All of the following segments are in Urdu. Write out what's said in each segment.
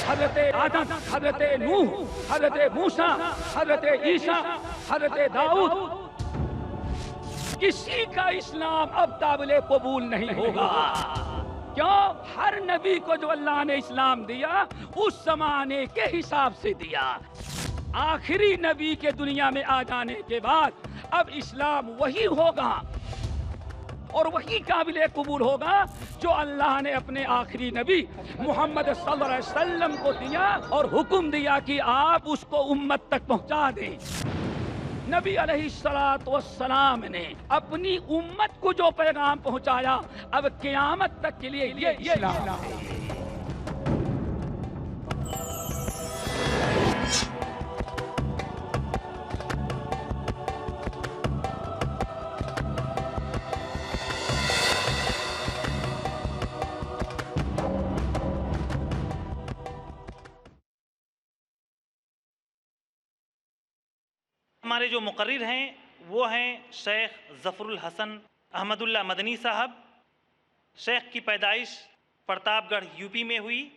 حضرت آدم، حضرت نوح، حضرت موسیٰ، حضرت عیسیٰ، حضرت داؤد، کسی کا اسلام اب قابل قبول نہیں ہوگا۔ کیوں؟ ہر نبی کو جو اللہ نے اسلام دیا اس زمانے کے حساب سے دیا۔ آخری نبی کے دنیا میں آ جانے کے بعد اب اسلام وہی ہوگا اور وہی قابل قبول ہوگا جو اللہ نے اپنے آخری نبی محمد صلی اللہ علیہ وسلم کو دیا اور حکم دیا کہ آپ اس کو امت تک پہنچا دیں۔ نبی علیہ السلام نے اپنی امت کو جو پیغام پہنچایا اب قیامت تک کے لیے یہ اسلام ہے۔ ہمارے جو مقرر ہیں وہ ہیں شیخ ظفر الحسن احمد اللہ مدنی صاحب۔ شیخ کی پیدائش پرتاپ گڑھ یو پی میں ہوئی۔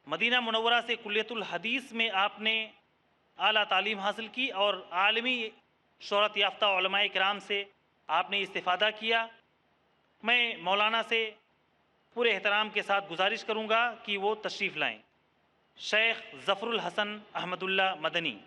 مدینہ منورہ سے کلیۃ الحدیث میں آپ نے اعلیٰ تعلیم حاصل کی اور عالمی شہرت یافتہ علماء کرام سے آپ نے استفادہ کیا۔ میں مولانا سے پورے احترام کے ساتھ گزارش کروں گا کہ وہ تشریف لائیں۔ شیخ ظفر الحسن احمد اللہ مدنی۔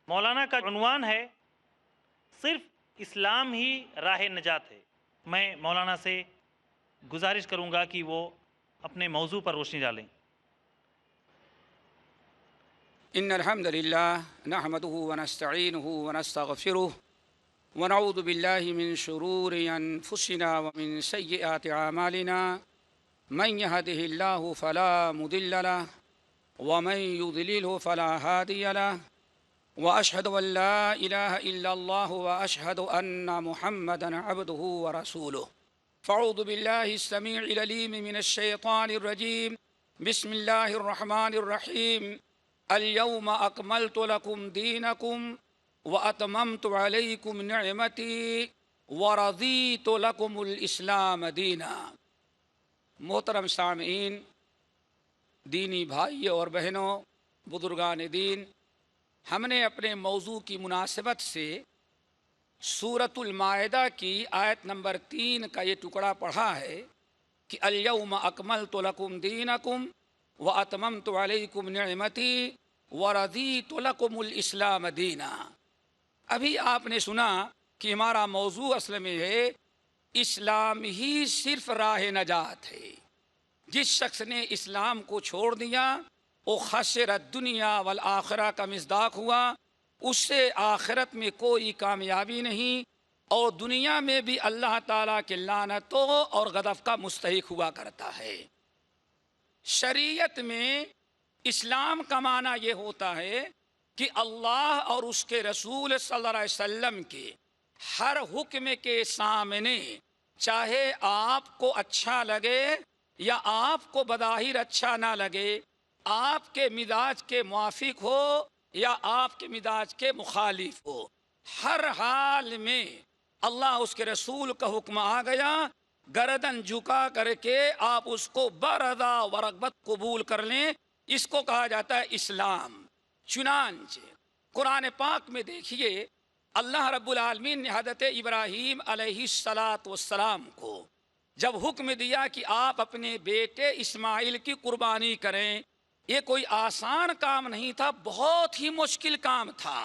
مولانا کا عنوان ہے صرف اسلام ہی راہ نجات ہے۔ میں مولانا سے گزارش کروں گا کہ وہ اپنے موضوع پر روشنی ڈالیں۔ ان الحمد للہ نحمده ونستعینه ونستغفره ونعوذ باللہ من شرور انفسنا ومن سیئات اعمالنا من يهده الله فلا مضل له ومن يضلل فلا هادي له وأشهد أن لا إله إلا الله وأشهد أن محمدًا عبده ورسوله فأعوذ بالله السميع العليم من الشيطان الرجيم بسم الله الرحمن الرحيم اليوم أكملت لكم دينكم وأتممت عليكم نعمتي ورضيت لكم الإسلام دينا۔ محترم سامعین، دینی بھائیوں اور بہنوں، بزرگان دین، ہم نے اپنے موضوع کی مناسبت سے سورۃ المائدہ کی آیت نمبر 3 کا یہ ٹکڑا پڑھا ہے کہ الیوم اکملت لکم دینکم واتممت علیکم نعمتی ورضیت لکم الاسلام دینا۔ ابھی آپ نے سنا کہ ہمارا موضوع اصل میں ہے اسلام ہی صرف راہ نجات ہے۔ جس شخص نے اسلام کو چھوڑ دیا وہ خسر الدنیا والآخرہ کا مصداق ہوا، اس سے آخرت میں کوئی کامیابی نہیں اور دنیا میں بھی اللہ تعالیٰ کے لعنتوں اور غضب کا مستحق ہوا کرتا ہے۔ شریعت میں اسلام کا معنی یہ ہوتا ہے کہ اللہ اور اس کے رسول صلی اللہ علیہ وسلم کے ہر حکم کے سامنے، چاہے آپ کو اچھا لگے یا آپ کو بظاہر اچھا نہ لگے، آپ کے مزاج کے موافق ہو یا آپ کے مزاج کے مخالف ہو، ہر حال میں اللہ اس کے رسول کا حکم آ گیا، گردن جھکا کر کے آپ اس کو برضا و رغبت قبول کر لیں، اس کو کہا جاتا ہے اسلام۔ چنانچہ قرآن پاک میں دیکھیے اللہ رب العالمین نے حضرت ابراہیم علیہ السلام کو جب حکم دیا کہ آپ اپنے بیٹے اسماعیل کی قربانی کریں، یہ کوئی آسان کام نہیں تھا، بہت ہی مشکل کام تھا۔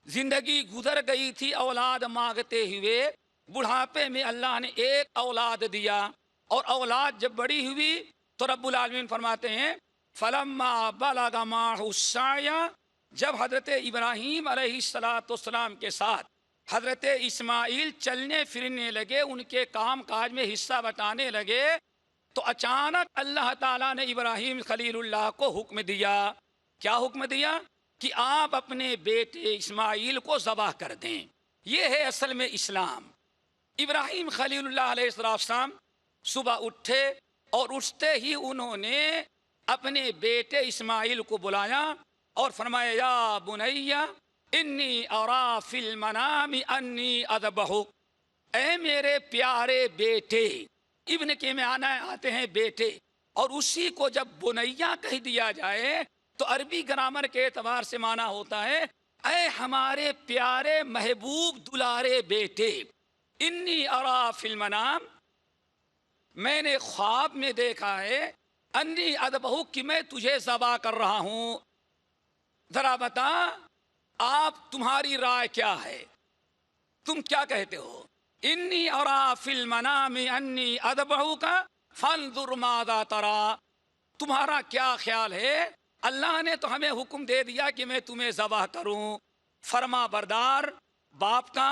زندگی گزر گئی تھی اولاد مانگتے ہوئے، بڑھاپے میں اللہ نے ایک اولاد دیا اور اولاد جب بڑی ہوئی تو رب العالمین فرماتے ہیں فَلَمَّا بَلَغَ مَعَهُ السَّعْيَ، جب حضرت ابراہیم علیہ السلام کے ساتھ حضرت اسماعیل چلنے پھرنے لگے، ان کے کام کاج میں حصہ بٹانے لگے، تو اچانک اللہ تعالیٰ نے ابراہیم خلیل اللہ کو حکم دیا۔ کیا حکم دیا؟ کہ آپ اپنے بیٹے اسماعیل کو ذبح کر دیں۔ یہ ہے اصل میں اسلام۔ ابراہیم خلیل اللہ علیہ السلام صبح اٹھے اور اٹھتے ہی انہوں نے اپنے بیٹے اسماعیل کو بلایا اور فرمایا یا بنیا انی ارا فی المنام انی اذبحک، اے میرے پیارے بیٹے، ابن کے میں آتے ہیں بیٹے، اور اسی کو جب بنیا کہہ دیا جائے تو عربی گرامر کے اعتبار سے معنی ہوتا ہے اے ہمارے پیارے محبوب دلارے بیٹے۔ انی ارا فی المنام، میں نے خواب میں دیکھا ہے، انی اذبحک، کہ میں تجھے ذبح کر رہا ہوں۔ ذرا بتا آپ تمہاری رائے کیا ہے، تم کیا کہتے ہو؟ انی ارا فی المنام انی اذبحک فانظر ماذا تری، تمہارا کیا خیال ہے؟ اللہ نے تو ہمیں حکم دے دیا کہ میں تمہیں ذبح کروں۔ فرما بردار باپ کا،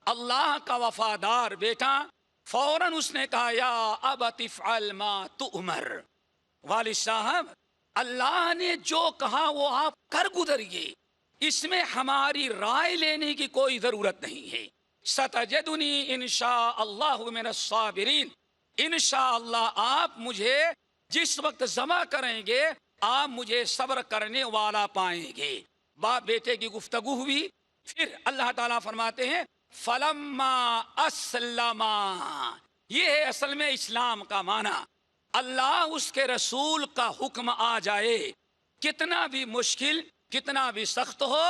اللہ کا وفادار بیٹا، فوراً اس نے کہا یا ابت افعل ما تؤمر، والد صاحب اللہ نے جو کہا وہ آپ کر گزریے، اس میں ہماری رائے لینے کی کوئی ضرورت نہیں ہے۔ ستجدنی انشاء اللہ من الصابرین، انشاءاللہ آپ مجھے جس وقت ذبح کریں گے آپ مجھے صبر کرنے والا پائیں گے۔ باپ بیٹے کی گفتگو ہوئی، پھر اللہ تعالیٰ فرماتے ہیں فلما اسلما، یہ ہے اصل میں اسلام کا معنی۔ اللہ اس کے رسول کا حکم آ جائے، کتنا بھی مشکل کتنا بھی سخت ہو،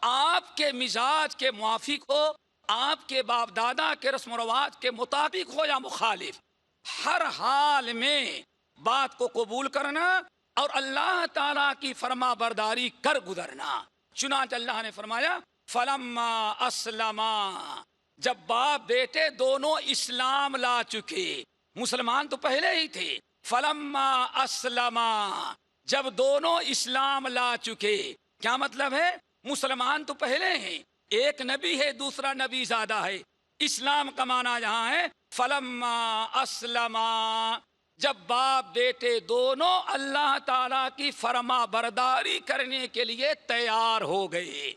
آپ کے مزاج کے موافق ہو، آپ کے باپ دادا کے رسم و رواج کے مطابق ہو یا مخالف، ہر حال میں بات کو قبول کرنا اور اللہ تعالیٰ کی فرما برداری کر گزرنا۔ چنانچہ اللہ نے فرمایا فلما اسلما، جب باپ بیٹے دونوں اسلام لا چکے، مسلمان تو پہلے ہی تھے، فلما اسلما، جب دونوں اسلام لا چکے، کیا مطلب ہے؟ مسلمان تو پہلے ہیں، ایک نبی ہے دوسرا نبی زیادہ ہے، اسلام کا معنی یہاں ہے فلما اسلما، جب باپ بیٹے دونوں اللہ تعالیٰ کی فرما برداری کرنے کے لیے تیار ہو گئے،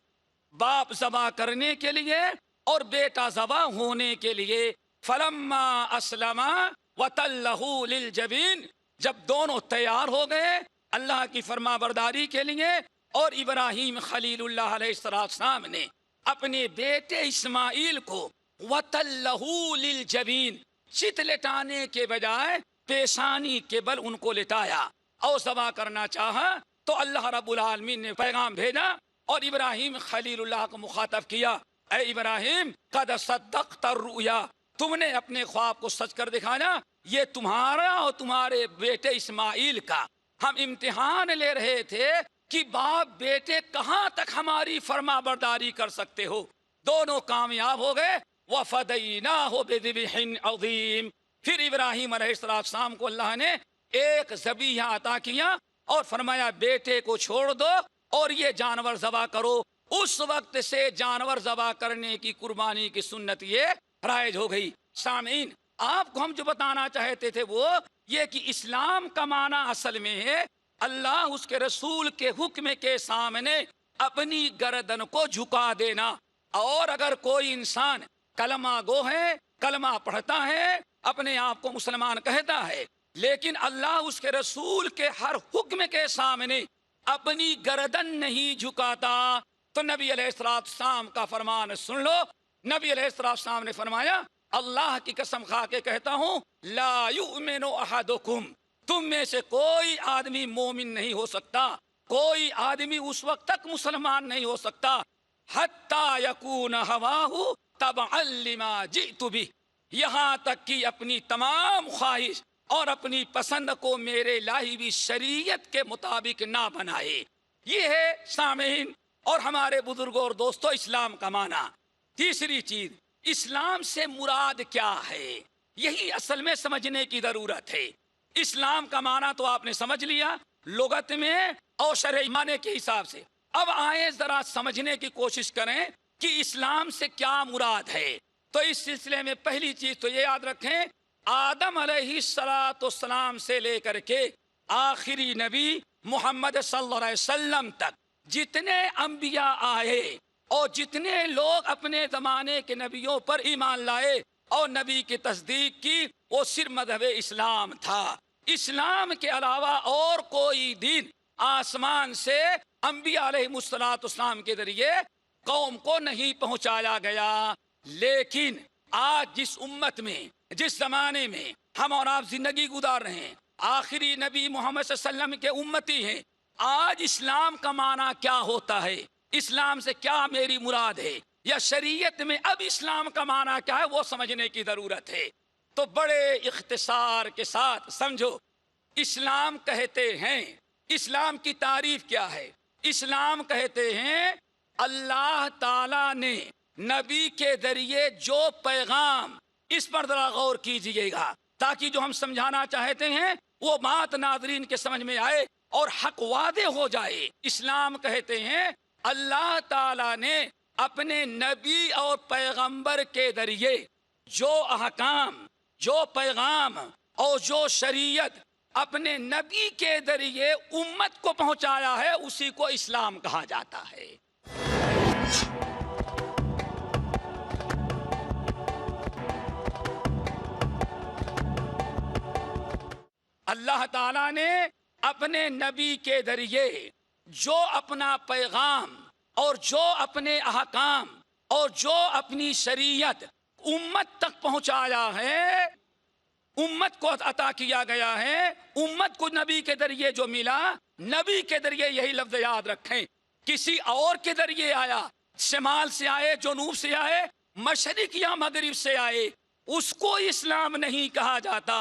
باپ ذبح کرنے کے لیے اور بیٹا ذبح ہونے کے لیے۔ فلما اسلما وتلہ للجبین، جب دونوں تیار ہو گئے اللہ کی فرما برداری کے لیے، اور ابراہیم خلیل اللہ علیہ السلام نے اپنے بیٹے اسماعیل کو وتلہ للجبین، چت لٹانے کے بجائے پیشانی کے بل ان کو لٹایا اور ذبح کرنا چاہا، تو اللہ رب العالمین نے پیغام بھیجا اور ابراہیم خلیل اللہ کو مخاطب کیا، اے ابراہیم قد صدقت الرؤیا، تم نے اپنے خواب کو سچ کر دکھایا، یہ تمہارا اور تمہارے بیٹے اسماعیل کا ہم امتحان لے رہے تھے کہ باپ بیٹے کہاں تک ہماری فرما برداری کر سکتے ہو، دونوں کامیاب ہو گئے۔ وَفَدَيْنَاهُ بِذِبْحٍ عَظِيمٍ، پھر ابراہیم علیہ السلام کو اللہ نے ایک ذبیحہ عطا کیا اور فرمایا بیٹے کو چھوڑ دو اور یہ جانور ذبح کرو۔ اس وقت سے جانور ذبح کرنے کی قربانی کی سنت یہ رائج ہو گئی۔ سامعین، آپ کو ہم جو بتانا چاہتے تھے وہ یہ کہ اسلام کا معنی اصل میں ہے اللہ اس کے رسول کے حکم کے سامنے اپنی گردن کو جھکا دینا، اور اگر کوئی انسان کلمہ گو ہے، کلمہ پڑھتا ہے، اپنے آپ کو مسلمان کہتا ہے، لیکن اللہ اس کے رسول کے ہر حکم کے سامنے اپنی گردن نہیں جھکاتا، تو نبی علیہ السلام کا فرمان سن لو۔ نبی علیہ السلام نے فرمایا اللہ کی قسم کھا کے کہتا ہوں لا یؤمن احدکم، تم میں سے کوئی آدمی مومن نہیں ہو سکتا، کوئی آدمی اس وقت تک مسلمان نہیں ہو سکتا حتی یکون ہواہ تبعا لما جئت بہ، یہاں تک کہ اپنی تمام خواہش اور اپنی پسند کو میرے لائی ہوئی شریعت کے مطابق نہ بنائے۔ یہ ہے سامعین اور ہمارے بزرگوں اور دوستوں اسلام کا معنی۔ تیسری چیز، اسلام سے مراد کیا ہے، یہی اصل میں سمجھنے کی ضرورت ہے۔ اسلام کا معنی تو آپ نے سمجھ لیا لغت میں اور شرعی معنی کے حساب سے، اب آئیں ذرا سمجھنے کی کوشش کریں کہ اسلام سے کیا مراد ہے۔ تو اس سلسلے میں پہلی چیز تو یہ یاد رکھیں، آدم علیہ السلام سے لے کر کے آخری نبی محمد صلی اللہ علیہ وسلم تک جتنے انبیاء آئے اور جتنے لوگ اپنے زمانے کے نبیوں پر ایمان لائے اور نبی کی تصدیق کی، وہ صرف مذہب اسلام تھا۔ اسلام کے علاوہ اور کوئی دین آسمان سے انبیاء علیہ السلام کے ذریعے قوم کو نہیں پہنچایا گیا۔ لیکن آج جس امت میں، جس زمانے میں ہم اور آپ زندگی گزار رہے ہیں، آخری نبی محمد صلی اللہ علیہ وسلم کے امتی ہیں۔ آج اسلام کا معنی کیا ہوتا ہے، اسلام سے کیا میری مراد ہے، یا شریعت میں اب اسلام کا معنی کیا ہے، وہ سمجھنے کی ضرورت ہے۔ تو بڑے اختصار کے ساتھ سمجھو، اسلام کہتے ہیں، اسلام کی تعریف کیا ہے؟ اسلام کہتے ہیں اللہ تعالیٰ نے نبی کے ذریعے جو پیغام، اس پر ذرا غور کیجئے گا تاکہ جو ہم سمجھانا چاہتے ہیں وہ بات ناظرین کے سمجھ میں آئے اور حق واضح ہو جائے۔ اسلام کہتے ہیں اللہ تعالیٰ نے اپنے نبی اور پیغمبر کے ذریعے جو احکام، جو پیغام اور جو شریعت اپنے نبی کے ذریعے امت کو پہنچایا ہے، اسی کو اسلام کہا جاتا ہے۔ اللہ تعالیٰ نے اپنے نبی کے ذریعے جو اپنا پیغام اور جو اپنے احکام اور جو اپنی شریعت امت تک پہنچایا ہے، امت کو عطا کیا گیا ہے، امت کو نبی کے ذریعے جو ملا، نبی کے ذریعے یہی لفظ یاد رکھیں، کسی اور کے ذریعے آیا، شمال سے آئے، جنوب سے آئے، مشرق یا مغرب سے آئے، اس کو اسلام نہیں کہا جاتا۔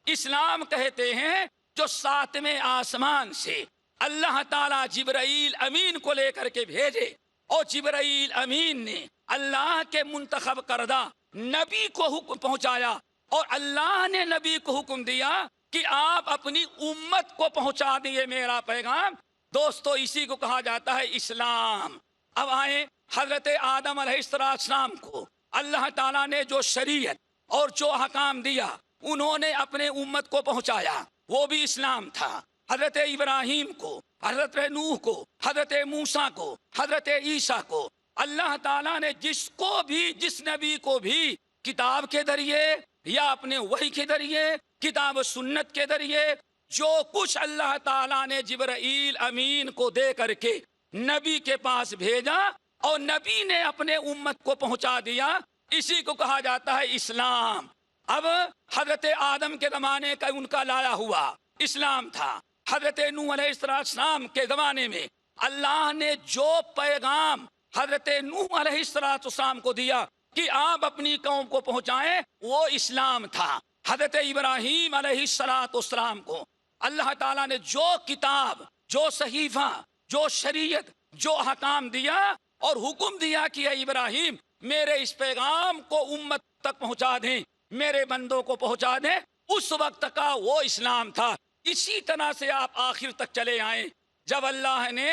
اسلام کہتے ہیں جو ساتویں آسمان سے اللہ تعالیٰ جبرائیل امین کو لے کر کے بھیجے، اور جبرائیل امین نے اللہ کے منتخب کردہ نبی کو حکم پہنچایا، اور اللہ نے نبی کو حکم دیا کہ آپ اپنی امت کو پہنچا دیے میرا پیغام۔ دوستو، اسی کو کہا جاتا ہے اسلام۔ اب آئیں، حضرت آدم علیہ السلام کو اللہ تعالیٰ نے جو شریعت اور جو احکام دیا، انہوں نے اپنے امت کو پہنچایا، وہ بھی اسلام تھا۔ حضرت ابراہیم کو، حضرت نوح کو، حضرت موسیٰ کو، حضرت عیسیٰ کو، اللہ تعالیٰ نے جس نبی کو بھی کتاب کے ذریعے یا اپنے وحی کے ذریعے، کتاب و سنت کے ذریعے، جو کچھ اللہ تعالیٰ نے جبرائیل امین کو دے کر کے نبی کے پاس بھیجا اور نبی نے اپنے امت کو پہنچا دیا، اسی کو کہا جاتا ہے اسلام۔ اب حضرت آدم کے زمانے کا ان کا لایا ہوا اسلام تھا۔ حضرت نوح علیہ السلام کے زمانے میں اللہ نے جو پیغام حضرت نوح علیہ السلام کو دیا کہ آپ اپنی قوم کو پہنچائیں، وہ اسلام تھا۔ حضرت ابراہیم علیہ السلام کو اللہ تعالیٰ نے جو کتاب، جو صحیفہ، جو شریعت، جو احکام دیا اور حکم دیا کہ اے ابراہیم میرے اس پیغام کو امت تک پہنچا دیں، میرے بندوں کو پہنچا دیں، اس وقت کا وہ اسلام تھا۔ اسی طرح سے آپ آخر تک چلے آئیں، جب اللہ نے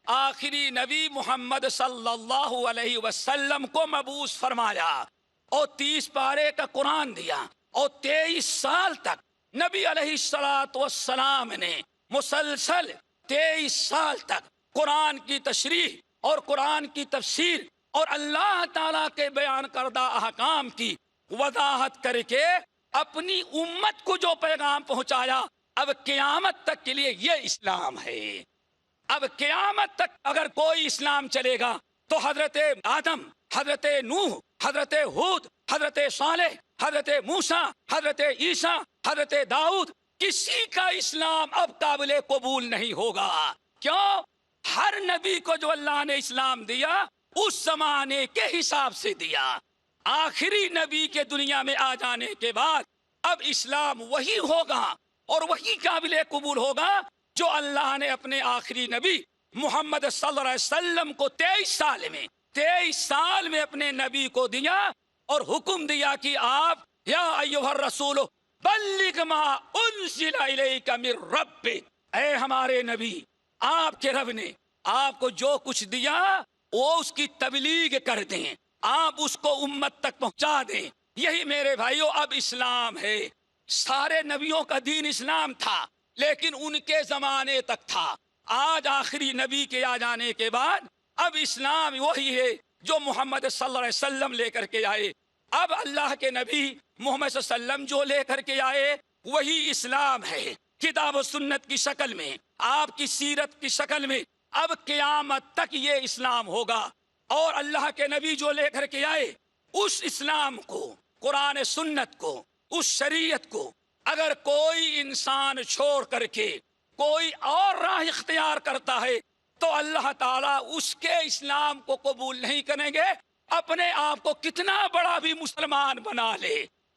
آخری نبی محمد صلی اللہ علیہ وسلم کو مبعوث فرمایا اور 30 پارے کا قرآن دیا، اور 23 سال تک نبی علیہ السلام نے مسلسل 23 سال تک قرآن کی تشریح اور قرآن کی تفسیر اور اللہ تعالیٰ کے بیان کردہ احکام کی وضاحت کر کے اپنی امت کو جو پیغام پہنچایا، اب قیامت تک کے لیے یہ اسلام ہے۔ اب قیامت تک اگر کوئی اسلام چلے گا تو حضرت آدم، حضرت نوح، حضرت ہود، حضرت صالح، حضرت موسیٰ، حضرت عیسیٰ، حضرت داؤد، کسی کا اسلام اب قابل قبول نہیں ہوگا۔ کیوں؟ ہر نبی کو جو اللہ نے اسلام دیا اس زمانے کے حساب سے دیا۔ آخری نبی کے دنیا میں آ جانے کے بعد اب اسلام وہی ہوگا اور وہی قابل قبول ہوگا جو اللہ نے اپنے آخری نبی محمد صلی اللہ علیہ وسلم کو 23 سال میں اپنے نبی کو دیا اور حکم دیا کہ آپ یا ایھا الرسول بلغ ما انزل الیک من ربک، اے ہمارے نبی، آپ کے رب نے آپ کو جو کچھ دیا وہ اس کی تبلیغ کر دیں، آپ اس کو امت تک پہنچا دیں۔ یہی میرے بھائیوں اب اسلام ہے۔ سارے نبیوں کا دین اسلام تھا، لیکن ان کے زمانے تک تھا۔ آج آخری نبی کے آ جانے کے بعد اب اسلام وہی ہے جو محمد صلی اللہ علیہ وسلم لے کر کے آئے. اب اللہ کے نبی محمد صلی اللہ علیہ وسلم جو لے کر کے آئے وہی اسلام ہے، کتاب و سنت کی شکل میں، آپ کی سیرت کی شکل میں. اب قیامت تک یہ اسلام ہوگا. اور اللہ کے نبی جو لے کر کے آئے اس اسلام کو، قرآن سنت کو، اس شریعت کو اگر کوئی انسان چھوڑ کر کے کوئی اور راہ اختیار کرتا ہے تو اللہ تعالیٰ اس کے اسلام کو قبول نہیں کریں گے، اپنے آپ کو کتنا بڑا بھی مسلمان بنا لے.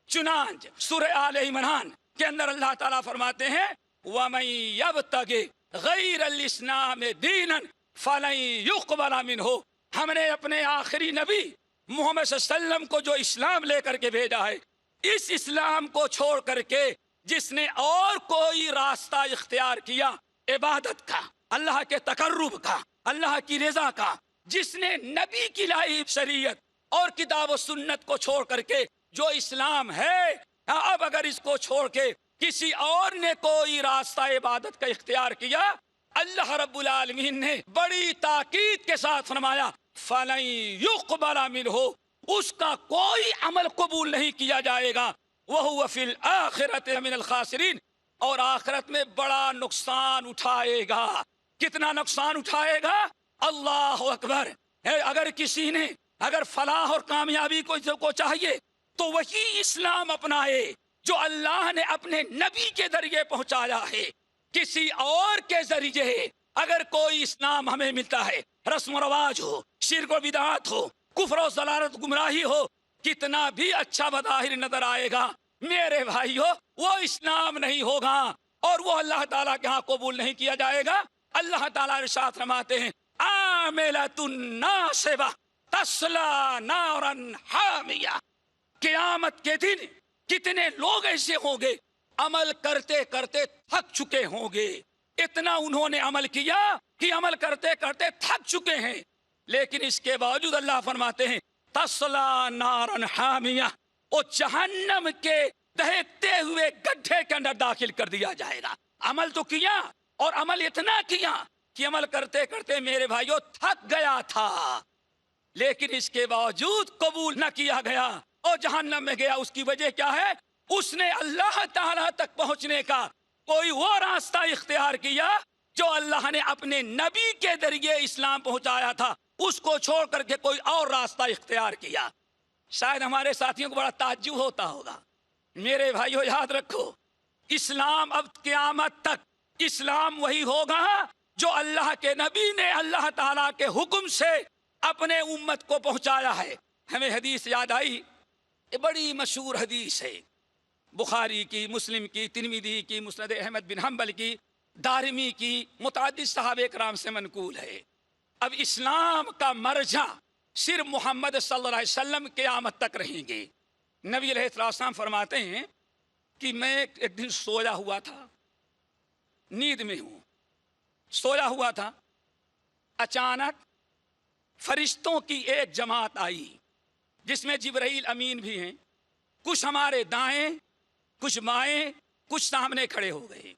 چنانچہ سورہ آل عمران کے اندر اللہ تعالیٰ فرماتے ہیں وَمَن يَبْتَغِ غَيْرَ الْإِسْلَامِ دِينًا فَلَن يُقْبَلَ مِنْهُ. ہم نے اپنے آخری نبی محمد صلی اللہ علیہ وسلم کو جو اسلام لے کر کے بھیجا ہے، اس اسلام کو چھوڑ کر کے جس نے اور کوئی راستہ اختیار کیا عبادت کا، اللہ کے تقرب کا، اللہ کی رضا کا، جس نے نبی کی لائی شریعت اور کتاب و سنت کو چھوڑ کر کے جو اسلام ہے، اب اگر اس کو چھوڑ کے کسی اور نے کوئی راستہ عبادت کا اختیار کیا، اللہ رب العالمین نے بڑی تاکید کے ساتھ فرمایا فَلَن يُقْبَلَ مِنْهُ، اس کا کوئی عمل قبول نہیں کیا جائے گا. وَهُوَ فِي الْآخِرَةِ مِنَ الْخَاسِرِينَ، اور آخرت میں بڑا نقصان اٹھائے گا. کتنا نقصان اٹھائے گا؟ اللہ اکبر. اگر کسی نے اگر فلاح اور کامیابی کو چاہیے تو وہی اسلام اپنائے جو اللہ نے اپنے نبی کے ذریعے پہنچایا ہے. کسی اور کے ذریعے اگر کوئی اسلام ہمیں ملتا ہے، رسم و رواج ہو، شرک و بدعات ہو، کفر و ضلالت گمراہی ہو، کتنا بھی اچھا بظاہر نظر آئے گا، میرے بھائیو وہ اسلام نہیں ہوگا اور وہ اللہ تعالیٰ کے ہاں قبول نہیں کیا جائے گا. اللہ تعالیٰ ارشاد فرماتے ہیں عاملۃ ناصبہ تصلی نارا حامیہ. قیامت کے دن کتنے لوگ ایسے ہوں گے عمل کرتے کرتے تھک چکے ہوں گے. اتنا انہوں نے عمل کیا کہ عمل کرتے کرتے تھک چکے ہیں، لیکن اس کے باوجود اللہ فرماتے ہیں تصلی نارا حامیہ، وہ جہنم کے دہتے ہوئے گڈھے کے اندر داخل کر دیا جائے گا. عمل تو کیا اور عمل اتنا کیا کہ عمل کرتے کرتے میرے بھائیوں تھک گیا تھا، لیکن اس کے باوجود قبول نہ کیا گیا اور جہنم میں گیا. اس کی وجہ کیا ہے؟ اس نے اللہ تعالیٰ تک پہنچنے کا کوئی وہ راستہ اختیار کیا جو اللہ نے اپنے نبی کے ذریعے اسلام پہنچایا تھا، اس کو چھوڑ کر کے کوئی اور راستہ اختیار کیا. شاید ہمارے ساتھیوں کو بڑا تعجب ہوتا ہوگا. میرے بھائیو یاد رکھو، اسلام اب قیامت تک اسلام وہی ہوگا جو اللہ کے نبی نے اللہ تعالیٰ کے حکم سے اپنے امت کو پہنچایا ہے. ہمیں حدیث یاد آئی، یہ بڑی مشہور حدیث ہے، بخاری کی، مسلم کی، ترمذی کی، مسند احمد بن حنبل کی، دارمی کی، متعدد صحابہ کرام سے منقول ہے. اب اسلام کا مرجع صرف محمد صلی اللہ علیہ وسلم قیامت تک رہیں گے. نبی علیہ السلام فرماتے ہیں کہ میں ایک دن سویا ہوا تھا، نیند میں ہوں، سویا ہوا تھا، اچانک فرشتوں کی ایک جماعت آئی جس میں جبرائیل امین بھی ہیں، کچھ ہمارے دائیں، کچھ بائیں، کچھ سامنے کھڑے ہو گئے.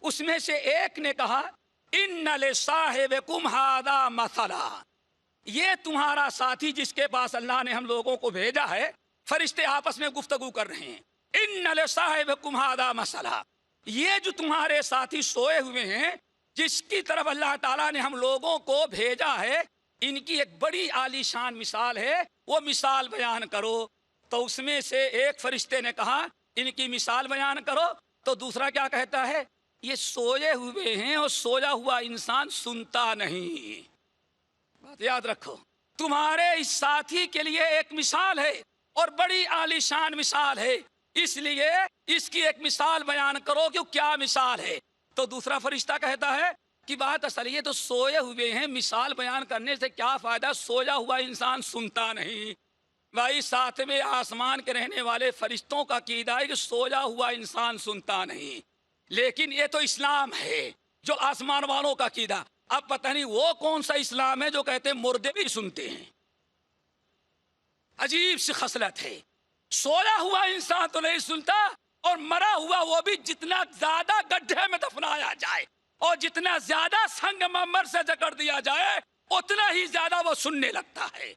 اس میں سے ایک نے کہا ان لصاحبکم ھذا مثلا، یہ تمہارا ساتھی جس کے پاس اللہ نے ہم لوگوں کو بھیجا ہے. فرشتے آپس میں گفتگو کر رہے ہیں. ان لصاحبکم ھذا مثلا، یہ جو تمہارے ساتھی سوئے ہوئے ہیں جس کی طرف اللہ تعالیٰ نے ہم لوگوں کو بھیجا ہے، ان کی ایک بڑی عالی شان مثال ہے، وہ مثال بیان کرو. تو اس میں سے ایک فرشتے نے کہا ان کی مثال بیان کرو. تو دوسرا کیا کہتا ہے؟ یہ سوئے ہوئے ہیں اور سویا ہوا انسان سنتا نہیں. بات یاد رکھو، تمہارے اس ساتھی کے لیے ایک مثال ہے اور بڑی عالی شان مثال ہے، اس لیے اس کی ایک مثال بیان کرو کہ کیا مثال ہے. تو دوسرا فرشتہ کہتا ہے کہ بات اصل یہ تو سوئے ہوئے ہیں، مثال بیان کرنے سے کیا فائدہ، سویا ہوا انسان سنتا نہیں. بھائی ساتھ میں آسمان کے رہنے والے فرشتوں کا عقیدہ ہے کہ سویا ہوا انسان سنتا نہیں، لیکن یہ تو اسلام ہے جو آسمان والوں کا عقیدہ. اب پتہ نہیں وہ کون سا اسلام ہے جو کہتے ہیں مردے بھی سنتے ہیں. عجیب سی خصلت ہے، سویا ہوا انسان تو نہیں سنتا اور مرا ہوا وہ بھی جتنا زیادہ گڈھے میں دفنایا جائے اور جتنا زیادہ سنگ مرمر سے جکڑ دیا جائے اتنا ہی زیادہ وہ سننے لگتا ہے۔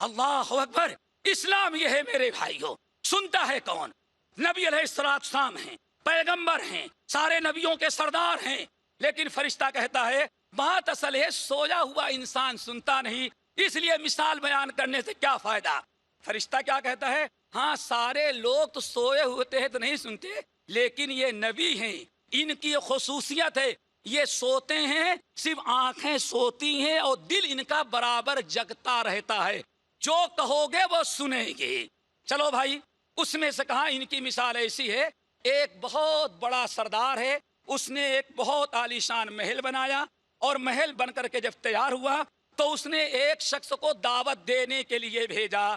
اللہ اکبر! اسلام یہ ہے میرے بھائیوں، سنتا ہے کون؟ نبی علیہ السلام ہیں، پیغمبر ہیں، سارے نبیوں کے سردار ہیں، لیکن فرشتہ کہتا ہے بات اصل ہے سویا ہوا انسان سنتا نہیں، اس لیے مثال بیان کرنے سے کیا فائدہ؟ فرشتہ کیا کہتا ہے؟ ہاں سارے لوگ تو سوئے ہوتے ہیں تو نہیں سنتے، لیکن یہ نبی ہیں، ان کی خصوصیت ہے یہ سوتے ہیں، صرف آنکھیں سوتی ہیں اور دل ان کا برابر جگتا رہتا ہے، جو کہو گے وہ سنیں گے۔ چلو بھائی، اس میں سے کہا ان کی مثال ایسی ہے، ایک بہت بڑا سردار ہے، اس نے ایک بہت عالیشان محل بنایا، اور محل بن کر کے جب تیار ہوا تو اس نے ایک شخص کو دعوت دینے کے لیے بھیجا،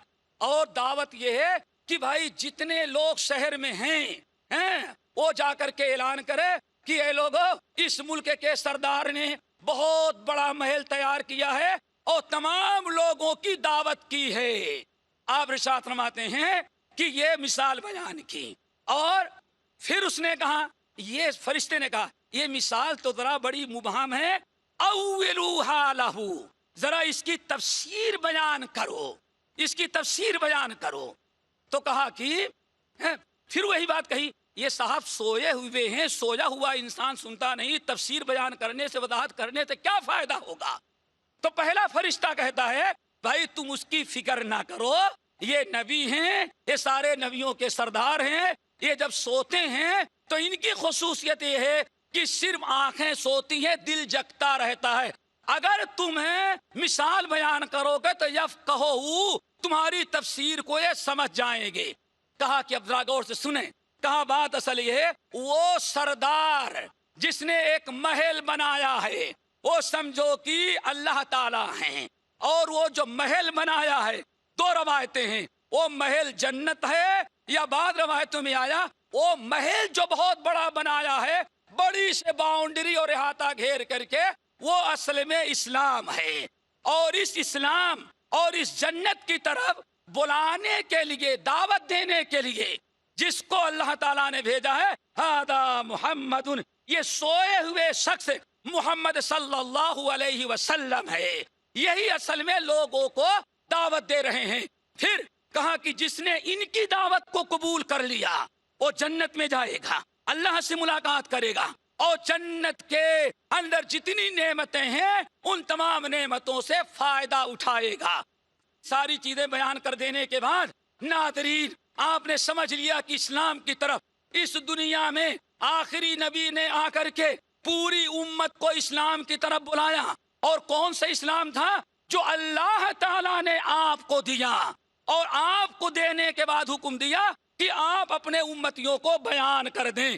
اور دعوت یہ ہے کہ بھائی جتنے لوگ شہر میں ہیں وہ جا کر کے اعلان کرے کہ اے لوگو، اس ملک کے سردار نے بہت بڑا محل تیار کیا ہے اور تمام لوگوں کی دعوت کی ہے۔ آپ ارشاد فرماتے ہیں کہ یہ مثال بیان کی، اور پھر اس نے کہا، یہ فرشتے نے کہا یہ مثال تو ذرا بڑی مبہم ہے، اولوہا لہو، ذرا اس کی تفسیر بیان کرو، اس کی تفسیر بیان کرو۔ تو کہا کہ پھر وہی بات کہی، یہ صاحب سوئے ہوئے ہیں، سویا ہوا انسان سنتا نہیں، تفسیر بیان کرنے سے وضاحت کرنے سے کیا فائدہ ہوگا؟ تو پہلا فرشتہ کہتا ہے بھائی تم اس کی فکر نہ کرو، یہ نبی ہیں، یہ سارے نبیوں کے سردار ہیں، یہ جب سوتے ہیں تو ان کی خصوصیت یہ ہے کہ صرف آنکھیں سوتی ہیں، دل جگتا رہتا ہے۔ اگر تمہیں مثال بیان کرو گے تو یفقہوا، تمہاری تفسیر کو یہ سمجھ جائیں گے۔ کہا کہ اب ذرا غور سے سنیں، کہا بات اصل یہ ہے وہ سردار جس نے ایک محل بنایا ہے وہ سمجھو کہ اللہ تعالیٰ ہیں، اور وہ جو محل بنایا ہے دو روایتیں ہیں، وہ محل جنت ہے، یا بعض روایتوں میں آیا وہ محل جو بہت بڑا بنایا ہے بڑی سے باؤنڈری اور احاطہ گھیر کر کے، وہ اصل میں اسلام ہے، اور اس اسلام اور اس جنت کی طرف بلانے کے لیے، دعوت دینے کے لیے جس کو اللہ تعالیٰ نے بھیجا ہے، ہذا محمد، یہ سوئے ہوئے شخص محمد صلی اللہ علیہ وسلم ہے، یہی اصل میں لوگوں کو دعوت دے رہے ہیں۔ پھر کہا کہ جس نے ان کی دعوت کو قبول کر لیا وہ جنت میں جائے گا، اللہ سے ملاقات کرے گا، اور جنت کے اندر جتنی نعمتیں ہیں ان تمام نعمتوں سے فائدہ اٹھائے گا۔ ساری چیزیں بیان کر دینے کے بعد ناظرین آپ نے سمجھ لیا کہ اسلام کی طرف اس دنیا میں آخری نبی نے آ کر کے پوری امت کو اسلام کی طرف بلایا، اور کون سا اسلام تھا؟ جو اللہ تعالیٰ نے آپ کو دیا، اور آپ کو دینے کے بعد حکم دیا کہ آپ اپنے امتیوں کو بیان کر دیں۔